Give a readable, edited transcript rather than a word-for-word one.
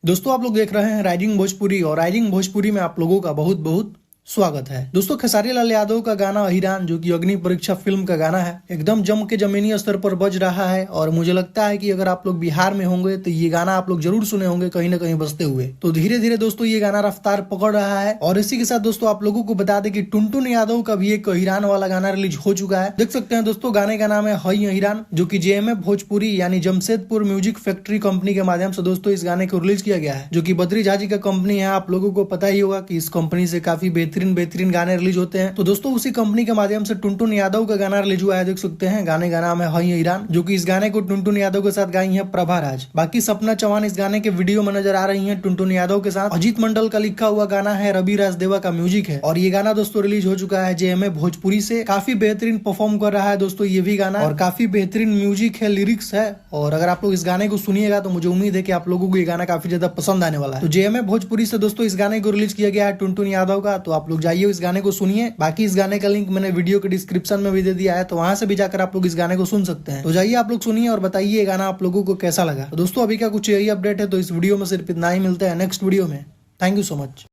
दोस्तों आप लोग देख रहे हैं राइजिंग भोजपुरी और राइजिंग भोजपुरी में आप लोगों का बहुत बहुत स्वागत है। दोस्तों खेसारी लाल यादव का गाना अहिरान जो कि अग्नि परीक्षा फिल्म का गाना है, एकदम जम के जमीनी स्तर पर बज रहा है और मुझे लगता है कि अगर आप लोग बिहार में होंगे तो ये गाना आप लोग जरूर सुने होंगे कहीं ना कहीं बजते हुए। तो धीरे धीरे दोस्तों ये गाना रफ्तार पकड़ रहा है और इसी के साथ दोस्तों आप लोगों को बता दें कि टुनटुन यादव का भी एक अहिरान वाला गाना रिलीज हो चुका है। देख सकते हैं दोस्तों गाने का नाम है हई अहिरान, जो की JMF भोजपुरी यानी जमशेदपुर म्यूजिक फैक्ट्री कंपनी के माध्यम से दोस्तों इस गाने को रिलीज किया गया है, जो की बद्री झा जी का कंपनी है। आप लोगों को पता ही होगा कि इस कंपनी से काफी बेहतरीन गाने रिलीज होते हैं। तो दोस्तों उसी कंपनी के माध्यम से टुनटुन यादव का गाना रिलीज हुआ है। देख सकते हैं गाने का नाम है हई अहिरान, जो कि इस गाने को टुनटुन यादव के साथ गाई है प्रभा राज। बाकी सपना चौहान इस गाने के वीडियो में नजर आ रही है टुनटुन यादव के साथ। अजीत मंडल का लिखा हुआ गाना है, रवि राजदेवा का म्यूजिक है और ये गाना दोस्तों रिलीज हो चुका है JMF भोजपुरी से। काफी बेहतरीन परफॉर्म कर रहा है दोस्तों ये भी गाना और काफी बेहतरीन म्यूजिक है, लिरिक्स है। और अगर आप लोग इस गाने को सुनिएगा तो मुझे उम्मीद है कि आप लोगों को ये गाना काफी ज्यादा पसंद आने वाला है। तो JMF भोजपुरी से दोस्तों इस गाने को रिलीज किया गया है टुनटुन यादव का, तो आप लोग जाइए इस गाने को सुनिए। बाकी इस गाने का लिंक मैंने वीडियो के डिस्क्रिप्शन में भी दे दिया है, तो वहां से भी जाकर आप लोग इस गाने को सुन सकते हैं। तो जाइए आप लोग सुनिए और बताइए ये गाना आप लोगों को कैसा लगा। तो दोस्तों अभी का कुछ यही अपडेट है, तो इस वीडियो में सिर्फ इतना ही। मिलते हैं नेक्स्ट वीडियो में। Thank you so much.